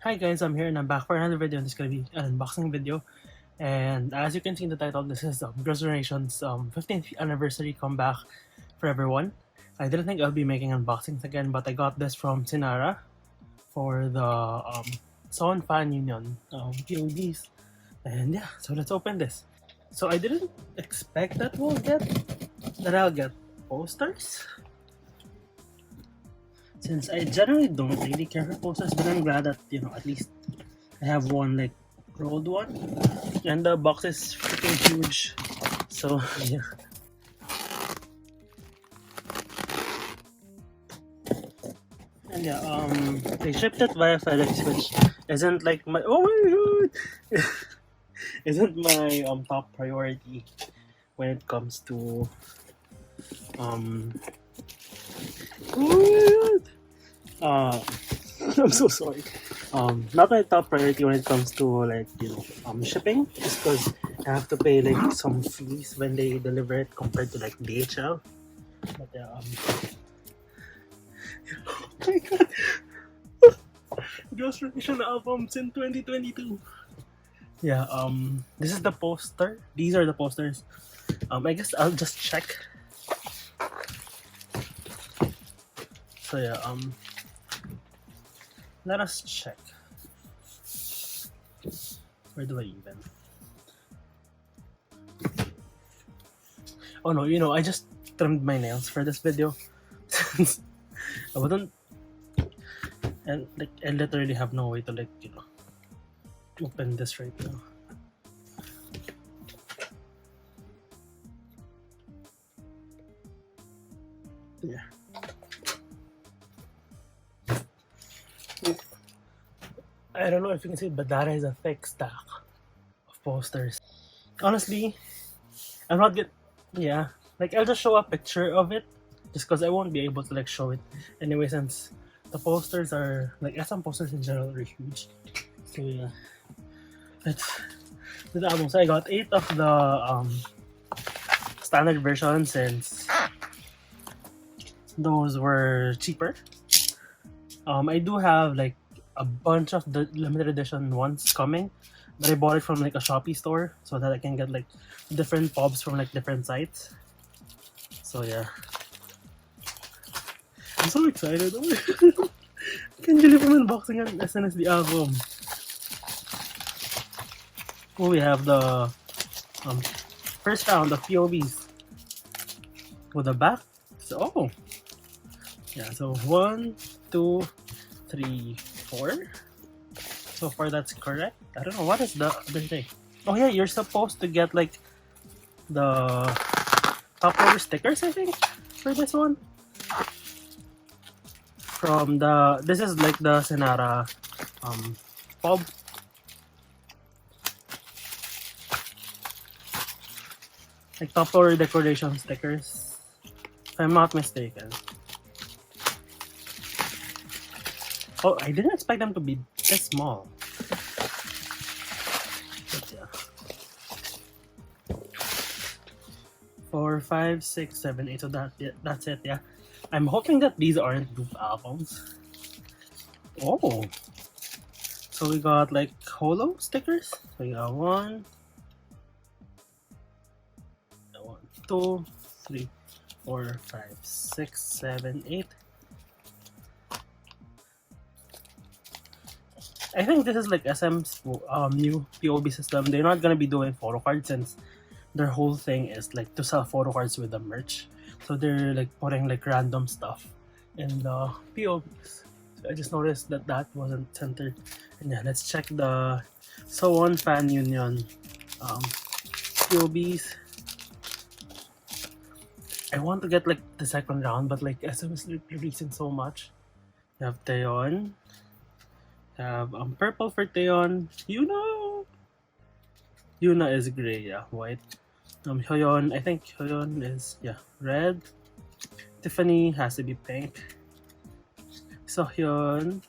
Hi guys, I'm here and I'm back for another video. This is going to be an unboxing video. And as you can see in the title, this is Girls' Generation's 15th anniversary comeback for everyone. I didn't think I'll be making unboxings again, but I got this from Synnara for the SONE Fan Union POBs. And yeah, so let's open this. So I didn't expect that I'll get posters, since I generally don't really care for posters, but I'm glad that, at least I have one, like, rolled one. And the box is freaking huge. So, yeah. And yeah, they shipped it via FedEx, which isn't like my, oh my god! Isn't my top priority when it comes to, I'm so sorry. Not my top priority when it comes to, like, shipping, just because I have to pay like some fees when they deliver it compared to like DHL. But yeah, oh my god, Girls' Generation albums in 2022. Yeah, this is the poster. These are the posters. I guess I'll just check. So yeah, let us check. Where do I even? Oh no, I just trimmed my nails for this video since I wouldn't, and like I literally have no way to open this right now. Yeah. I don't know if you can see, but that is a thick stack of posters. Honestly, I'm not good. Yeah, like I'll just show a picture of it, just because I won't be able to like show it anyway, since the posters are like SM posters in general are huge. So yeah, it's the album. So I got 8 of the standard version, since those were cheaper. I do have like a bunch of the limited edition ones coming, but I bought it from like a Shopee store so that I can get like different POBs from like different sites. So yeah, I'm so excited. Oh I can't believe I'm unboxing an SNSD album. Oh, we have the first round of POBs with the back. So yeah, so 1, 2, 3, 4. So far that's correct. I don't know, what is the other thing? Oh yeah, you're supposed to get like the top loader stickers, I think, for this one. From this is like the Synnara POB. Like top loader decoration stickers, if I'm not mistaken. Oh, I didn't expect them to be this small. But yeah. 4, 5, 6, 7, 8. So that's it. Yeah, I'm hoping that these aren't group albums. Oh, so we got like holo stickers. So we got 1, 2, 3, 4, 5, 6, 7, 8. I think this is like SM's new POB system. They're not gonna be doing photo cards, since their whole thing is like to sell photo cards with the merch. So they're like putting like random stuff in the POBs. So I just noticed that that wasn't centered. And yeah, let's check the SONE Fan Union POBs. I want to get like the second round, but like SM is releasing so much. You have Taeyeon. Have purple for Taeyeon. Yuna is gray, yeah, white. Hyoyeon, I think Hyoyeon is red. Tiffany has to be pink. Sohyun,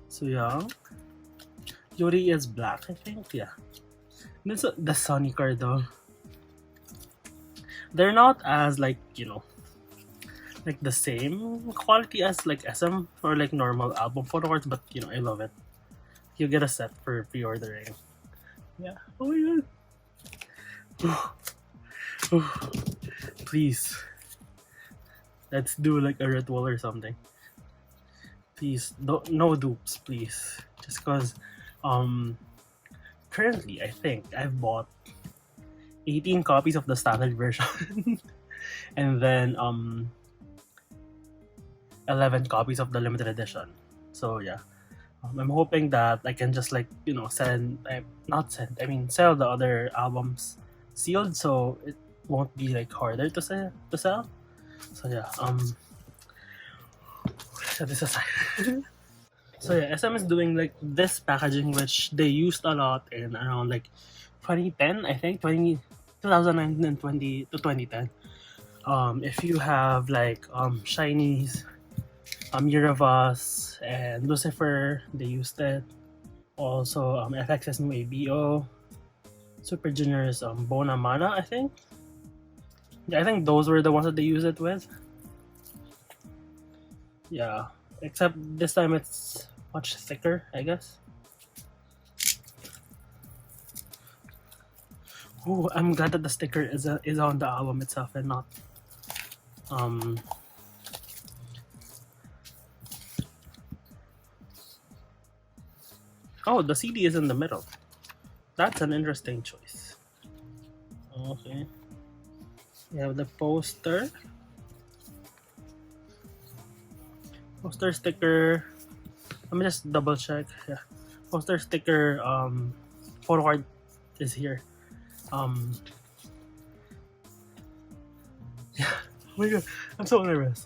Sooyoung. Yuri is black, I think, yeah. This the Sunny card though. They're not as like like the same quality as like SM or like normal album photo cards, but you know, I love it. You get a set for pre-ordering. Yeah. Oh my god. Please. Let's do like a ritual or something. Please, no dupes, please. Just cause currently I think I've bought 18 copies of the standard version and then 11 copies of the limited edition. So yeah. I'm hoping that I can just like, you know, sell the other albums sealed, so it won't be like harder to sell. So yeah, set this aside. So yeah, SM is doing like this packaging, which they used a lot in around like 2010, I think, 2009 and 2010. If you have like Shinies, Year of Us, and Lucifer, they used it. Also, FX's new ABO, Super Junior's Bona Mana, I think. Yeah, I think those were the ones that they used it with. Yeah, except this time it's much thicker, I guess. Oh, I'm glad that the sticker is on the album itself and not Oh, the CD is in the middle. That's an interesting choice. Okay. We have the poster. Poster sticker. Let me just double check. Yeah. Poster sticker photo card is here. Yeah. Oh my god, I'm so nervous.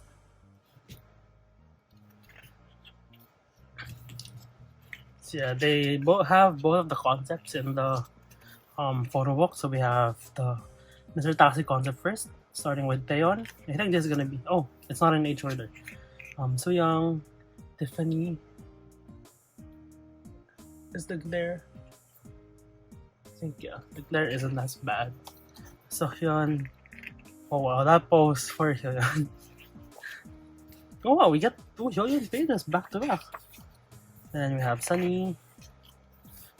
Yeah, they have both of the concepts in the photo book. So we have the Mr. Taxi concept first, starting with Taeyeon. I think this is gonna be it's not in H order. So Young, Tiffany is the glare. I think the glare isn't as bad. Sohyun. Oh wow, that pose for Hyoyeon. Oh wow, we get two Hyoyeon pages back to back. Then we have Sunny,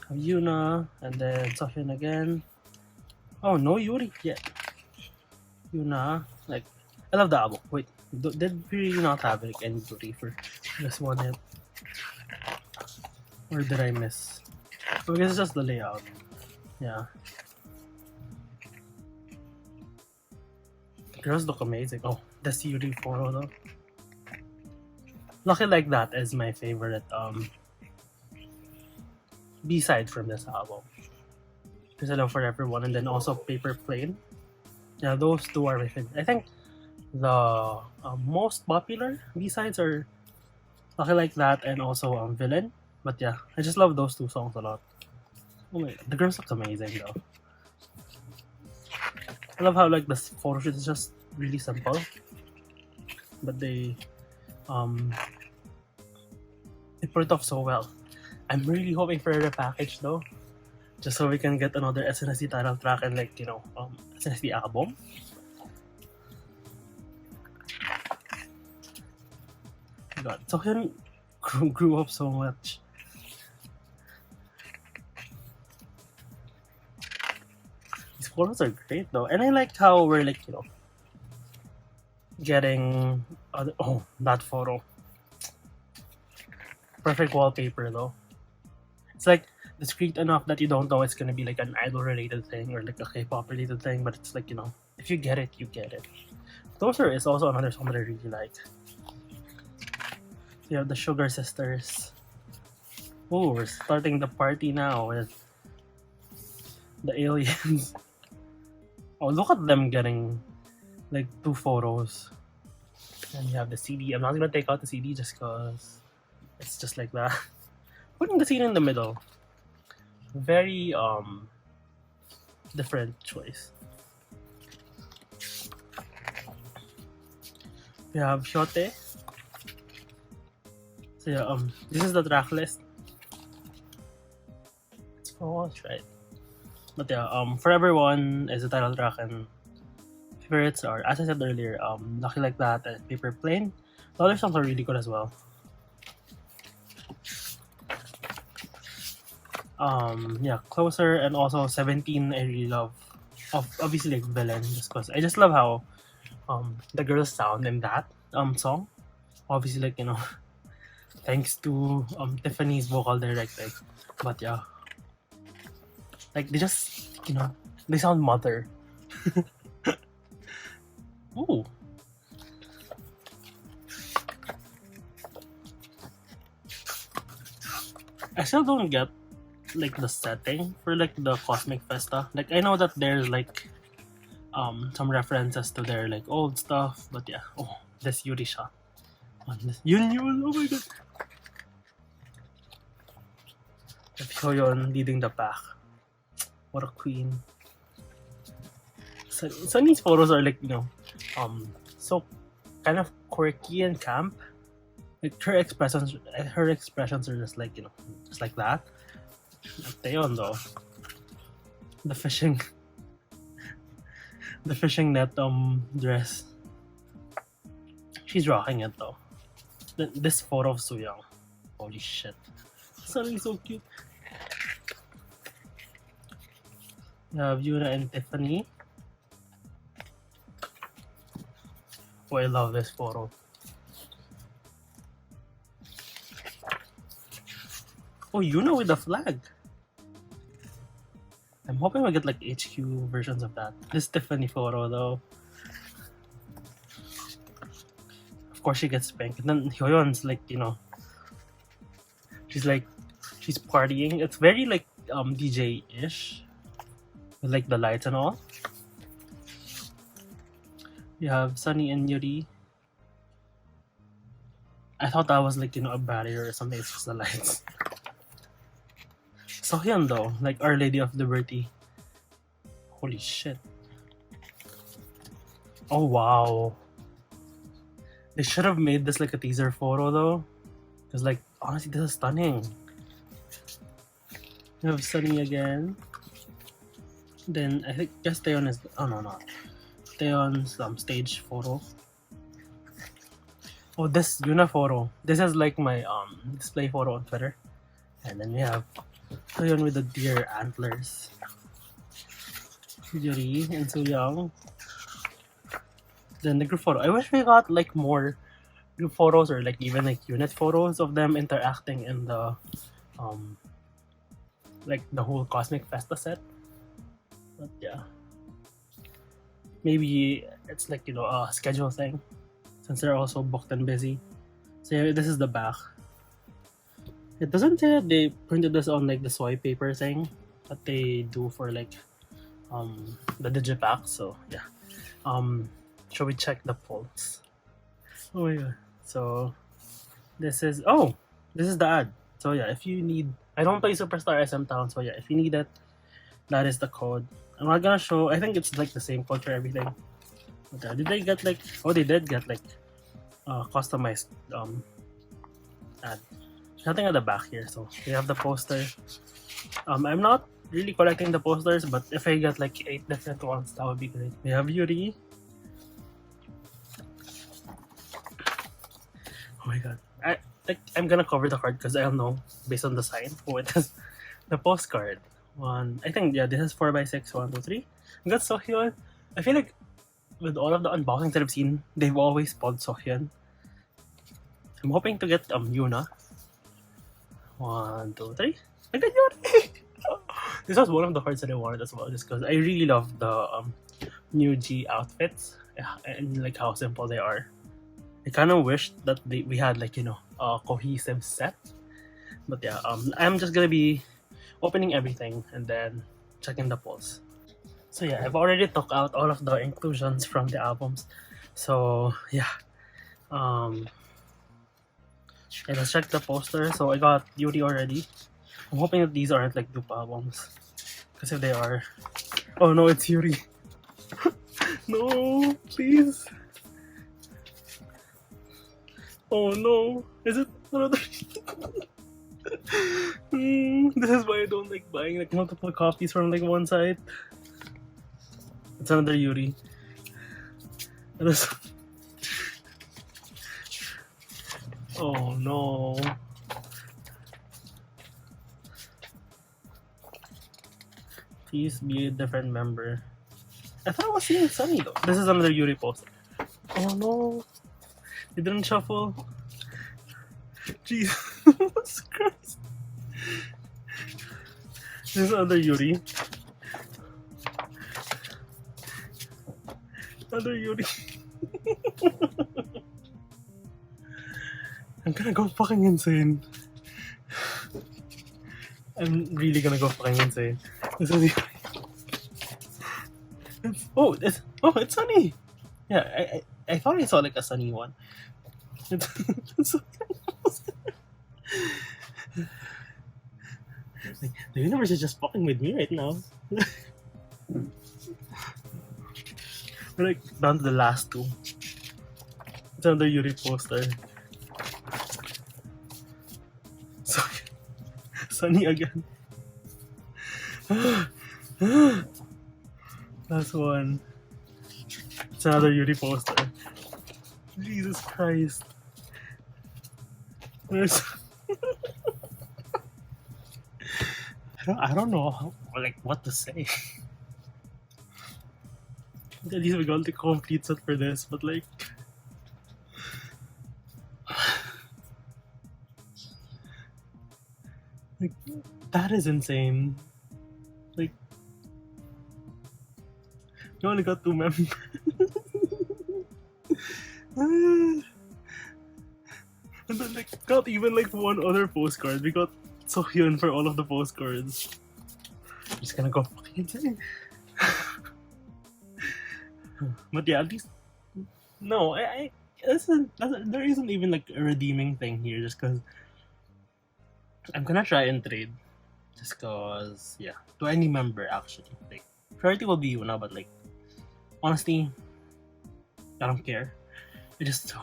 have Yuna, and then Sohyun again. Oh, no Yuri yet. Yuna, like, I love the album. Wait, did we really not have like any Yuri for this one yet? Or did I miss? Oh, because it's just the layout. Yeah. Girls look amazing. Oh, the Yuri photo though. Lucky Like That is my favorite B-side from this album. Because I love For Everyone, and then also Paper Plane. Yeah, those two are my favorite. I think the most popular B-sides are Lucky Like That and also Villain. But yeah, I just love those two songs a lot. Oh my, the girls look amazing though. I love how like the photo shoot is just really simple, but they put it off so well. I'm really hoping for a package though, just so we can get another SNSD title track and like SNSD album. God, Sohyun grew up so much. These photos are great though, and I like how we're like getting that photo. Perfect wallpaper though. It's like discreet enough that you don't know it's gonna be like an idol related thing or like a K-pop related thing, but it's like if you get it, you get it. Closer is also another song that I really like. You have the Sugar Sisters. Oh, we're starting the party now with the aliens. Oh, look at them getting like two photos. And you have the CD. I'm not gonna take out the CD just cause it's just like that. Putting the CD in the middle. Very different choice. We have Shote. So yeah, this is the track list. Oh, that's right. But yeah, For Everyone is the title track, and favorites are, as I said earlier, Lucky Like That and Paper Plane. The other songs are really good as well. Yeah, Closer and also 17 I really love. Obviously like Villain, just because I just love how the girls sound in that song. Obviously like, you know, thanks to Tiffany's vocal directing. But yeah, like they just, you know, they sound mother. Ooh. I still don't get like the setting for like the Cosmic Festa. Like I know that there's like some references to their like old stuff, but yeah. Oh, this Yuri shot on this Yun, oh my god. Hyoyeon leading the pack. What a queen. Sunny's photos are like, you know, so kind of quirky and camp. Like her expressions are just like, you know, just like that. Like Taeyeon though, the fishing net dress, she's rocking it though. This photo of Sooyoung, holy shit, Sunny so cute. You have Yuna and Tiffany. Oh, I love this photo. Oh, Yuna with the flag. I'm hoping we get like HQ versions of that. This Tiffany photo though. Of course she gets spanked. And then Hyoyeon's like, you know, she's partying. It's very like DJ-ish. With like the lights and all. You have Sunny and Yuri. I thought that was like, you know, a barrier or something. It's just the lights. Sohyun though, like Our Lady of Liberty. Holy shit. Oh wow. They should have made this like a teaser photo though. Because like, honestly, this is stunning. You have Sunny again. Then I think guess Taeyeon is, oh no. Taeyeon's stage photo. Oh, this Yuna photo. This is like my display photo on Twitter. And then we have Taeyeon with the deer antlers. Yuri and Sooyoung. Then the group photo. I wish we got like more group photos or like even like unit photos of them interacting in the like the whole Cosmic Festa set. But yeah. Maybe it's like, you know, a schedule thing since they're also booked and busy. So yeah, this is the back. It doesn't say that they printed this on like the soy paper thing that they do for like the digipack. So yeah, shall we check the pulse? Oh my god. So this is the ad. So yeah, if you need, I don't play Superstar SM Town, so yeah, if you need it, that is the code. I'm not gonna show, I think it's like the same code for everything. But did they get like, oh they did get like customized ad. Nothing at the back here, so we have the poster. I'm not really collecting the posters, but if I get like 8 different ones, that would be great. We have Yuri. Oh my god. I'm gonna cover the card because I don't know based on the sign who it is. The postcard. I think yeah, this is 4x6, 1, 2, 3. We got Sohyun. I feel like with all of the unboxings that I've seen, they've always pulled Sohyun. I'm hoping to get Yuna. 1, 2, 3. I got Yuri! This was one of the cards that I wanted as well, just because I really love the new G outfits and like how simple they are. I kind of wish that we had like, you know, a cohesive set. But yeah, I'm just gonna be opening everything and then checking the pulse. So yeah, I've already took out all of the inclusions from the albums. So yeah, and let's check the poster. So I got Yuri already. I'm hoping that these aren't like dupe albums, because if they are, oh no, it's Yuri. No, please. Oh no, is it another? This is why I don't like buying like multiple copies from like one site. It's another Yuri. Oh no. Please be a different member. I thought I was seeing Sunny though. This is another Yuri poster. Oh no. You didn't shuffle. Jesus Christ. This is another Yuri. Another Yuri. I'm gonna go fucking insane. I'm really gonna go fucking insane. This is it's Sunny. Yeah, I thought I saw like a Sunny one. It's like, the universe is just fucking with me right now. We're like down to the last two. It's another Yuri poster. Sunny again. Last one. It's another Yuri poster. Jesus Christ. There's I don't know how, like what to say. At least we got the complete set for this, but like that is insane. Like you only got 2 members. And then like not even like one other postcard. We got Sohyun for all of the postcards. I'm just gonna go fucking insane. But yeah, at least no, there isn't even like a redeeming thing here, just because I'm gonna try and trade, just cause yeah, to any member actually. Like priority will be you now, but like honestly, I don't care. I just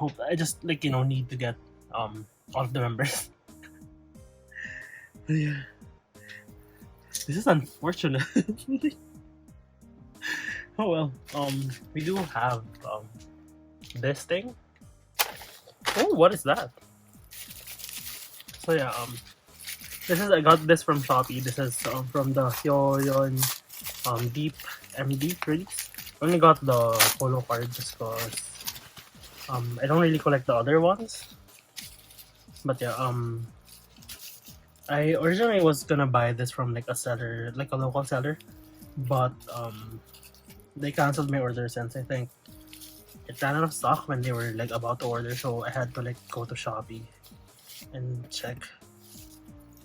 like need to get all of the members. Yeah, this is unfortunate. Oh well, we do have this thing. Oh, what is that? So yeah, I got this from Shopee. This is from the HYO Deep MD release. I only got the polo card just cause I don't really collect the other ones. But yeah, I originally was gonna buy this from like a seller, like a local seller, but they canceled my order since I think it ran out of stock when they were like about to order, so I had to like go to Shopee and check.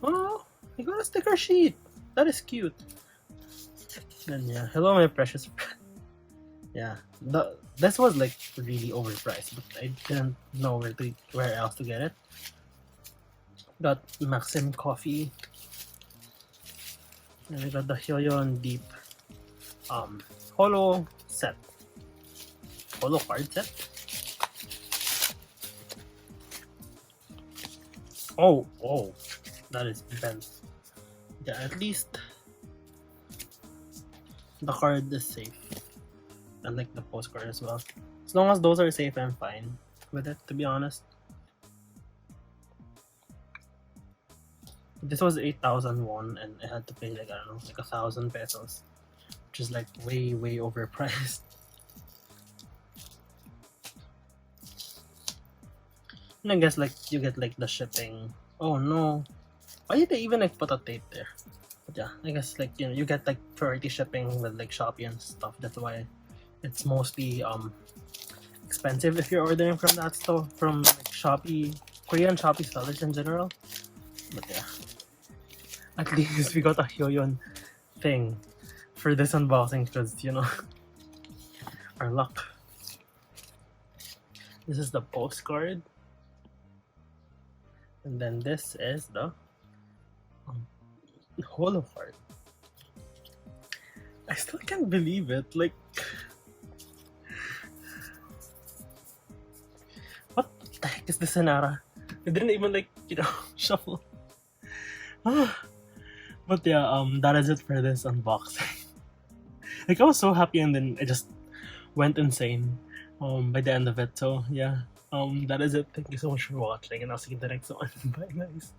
Oh, I got a sticker sheet. That is cute. And yeah, hello my precious friend. Yeah, this was like really overpriced, but I didn't know where else to get it. Got Maxim coffee, and I got the HYO Deep holo set, holo card set. Oh, that is bent. Yeah, at least the card is safe. And like the postcard as well. As long as those are safe, I'm fine with it, to be honest. This was 8,001 and I had to pay like, I don't know, like 1,000 pesos. Which is like way overpriced. And I guess like you get like the shipping. Oh no. Why did they even like put a tape there? But yeah, I guess like you get like priority shipping with like Shopee and stuff. That's why it's mostly expensive if you're ordering from that store, from like Shopee, Korean Shopee sellers in general. But yeah, at least we got a HYO thing for this unboxing because our luck. This is the postcard, and then this is the holo card. I still can't believe it. Like, what the heck is the Synnara? I didn't even like shuffle. But yeah, that is it for this unboxing. Like I was so happy and then I just went insane. by the end of it. So yeah, that is it. Thank you so much for watching, and I'll see you in the next one. Bye, guys.